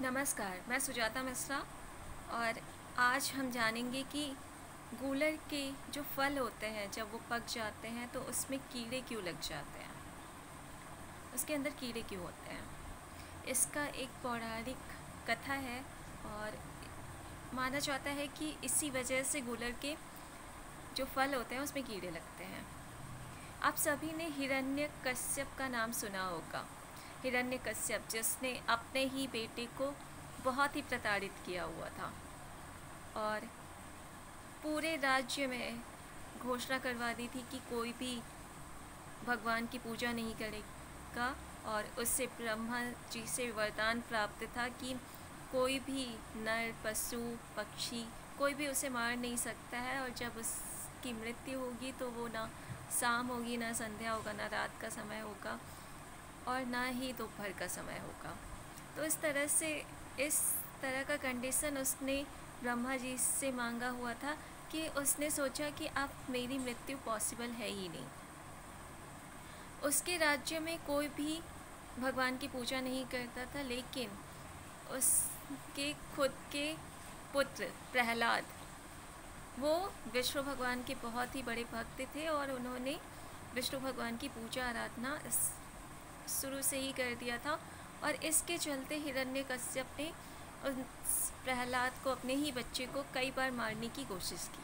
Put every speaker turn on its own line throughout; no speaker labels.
नमस्कार, मैं सुजाता मिश्रा और आज हम जानेंगे कि गूलर के जो फल होते हैं जब वो पक जाते हैं तो उसमें कीड़े क्यों लग जाते हैं, उसके अंदर कीड़े क्यों होते हैं। इसका एक पौराणिक कथा है और माना जाता है कि इसी वजह से गूलर के जो फल होते हैं उसमें कीड़े लगते हैं। आप सभी ने हिरण्यकश्यप का नाम सुना होगा। हिरण्यकश्यप जिसने अपने ही बेटे को बहुत ही प्रताड़ित किया हुआ था और पूरे राज्य में घोषणा करवा दी थी कि कोई भी भगवान की पूजा नहीं करेगा और उससे ब्रह्मा जी से वरदान प्राप्त था कि कोई भी नर पशु पक्षी कोई भी उसे मार नहीं सकता है और जब उसकी मृत्यु होगी तो वो ना शाम होगी, ना संध्या होगा, ना रात का समय होगा और ना ही दोपहर का समय होगा। तो इस तरह का कंडीशन उसने ब्रह्मा जी से मांगा हुआ था कि उसने सोचा कि अब मेरी मृत्यु पॉसिबल है ही नहीं। उसके राज्य में कोई भी भगवान की पूजा नहीं करता था, लेकिन उसके खुद के पुत्र प्रहलाद वो विष्णु भगवान के बहुत ही बड़े भक्त थे और उन्होंने विष्णु भगवान की पूजा आराधना शुरू से ही कर दिया था और इसके चलते हिरण्यकश्यप ने उस प्रहलाद को, अपने ही बच्चे को, कई बार मारने की कोशिश की।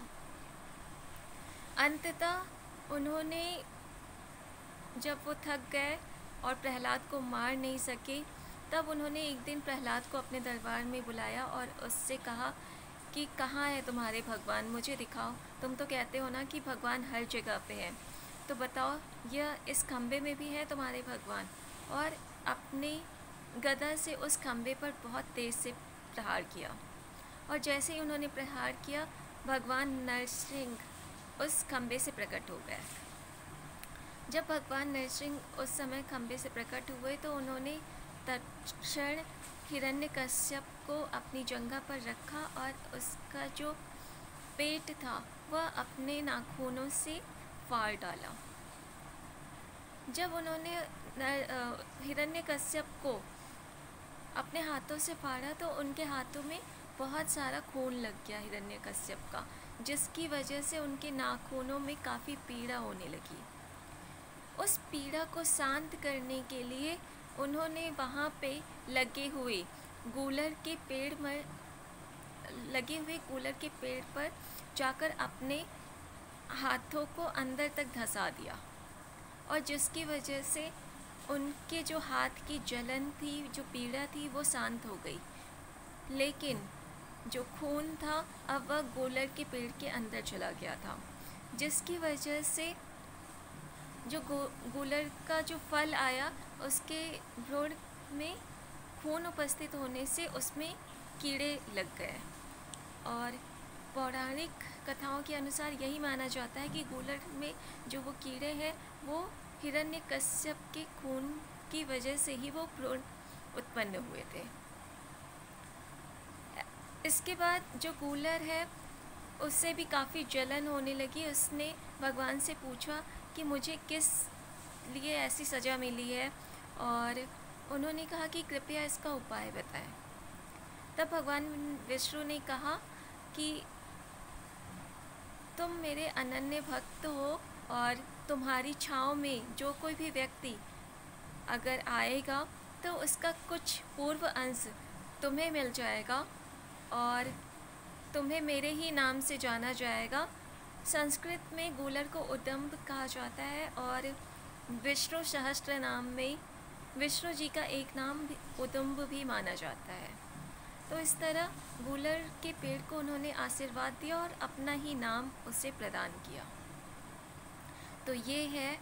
अंततः उन्होंने, जब वो थक गए और प्रहलाद को मार नहीं सके, तब उन्होंने एक दिन प्रहलाद को अपने दरबार में बुलाया और उससे कहा कि कहाँ है तुम्हारे भगवान, मुझे दिखाओ। तुम तो कहते हो ना कि भगवान हर जगह पे है, तो बताओ यह इस खम्भे में भी है तुम्हारे भगवान। और अपने गदा से उस खम्भे पर बहुत तेज़ से प्रहार किया और जैसे ही उन्होंने प्रहार किया भगवान नरसिंह उस खम्भे से प्रकट हो गए। जब भगवान नरसिंह उस समय खम्भे से प्रकट हुए तो उन्होंने तत्क्षण हिरण्यकश्यप को अपनी जंघा पर रखा और उसका जो पेट था वह अपने नाखूनों से फाड़ डाला। जब उन्होंने हिरण्यकश्यप को अपने हाथों से फाड़ा तो उनके हाथों में बहुत सारा खून लग गया हिरण्यकश्यप का, जिसकी वजह से उनके नाखूनों में काफ़ी पीड़ा होने लगी। उस पीड़ा को शांत करने के लिए उन्होंने वहाँ पे लगे हुए गूलर के पेड़ पर जाकर अपने हाथों को अंदर तक धंसा दिया और जिसकी वजह से उनके जो हाथ की जलन थी, जो पीड़ा थी, वो शांत हो गई। लेकिन जो खून था अब वह गूलर के पेड़ के अंदर चला गया था, जिसकी वजह से जो गूलर का जो फल आया उसके भ्रूण में खून उपस्थित होने से उसमें कीड़े लग गए। और पौराणिक कथाओं के अनुसार यही माना जाता है कि गूलर में जो वो कीड़े हैं वो हिरण्यकश्यप के खून की वजह से ही वो भ्रूण उत्पन्न हुए थे। इसके बाद जो गूलर है उससे भी काफ़ी जलन होने लगी। उसने भगवान से पूछा कि मुझे किस लिए ऐसी सज़ा मिली है और उन्होंने कहा कि कृपया इसका उपाय बताएं। तब भगवान विष्णु ने कहा कि तुम मेरे अनन्य भक्त हो और तुम्हारी छाँव में जो कोई भी व्यक्ति अगर आएगा तो उसका कुछ पूर्व अंश तुम्हें मिल जाएगा और तुम्हें मेरे ही नाम से जाना जाएगा। संस्कृत में गूलर को उदंब कहा जाता है और विष्णु सहस्त्र नाम में विष्णु जी का एक नाम उदंब भी माना जाता है। तो इस तरह गूलर के पेड़ को उन्होंने आशीर्वाद दिया और अपना ही नाम उसे प्रदान किया। तो ये है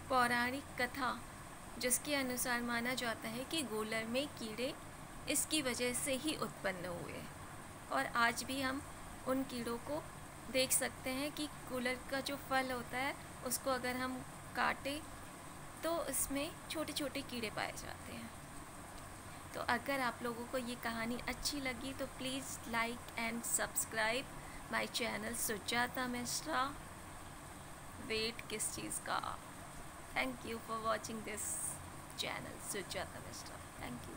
पौराणिक कथा, जिसके अनुसार माना जाता है कि गूलर में कीड़े इसकी वजह से ही उत्पन्न हुए और आज भी हम उन कीड़ों को देख सकते हैं कि गूलर का जो फल होता है उसको अगर हम काटें तो उसमें छोटे छोटे कीड़े पाए जाते हैं। तो अगर आप लोगों को ये कहानी अच्छी लगी तो please like and subscribe my channel Sujata Mishra. Wait किस चीज़ का? Thank you for watching this channel Sujata Mishra. Thank you.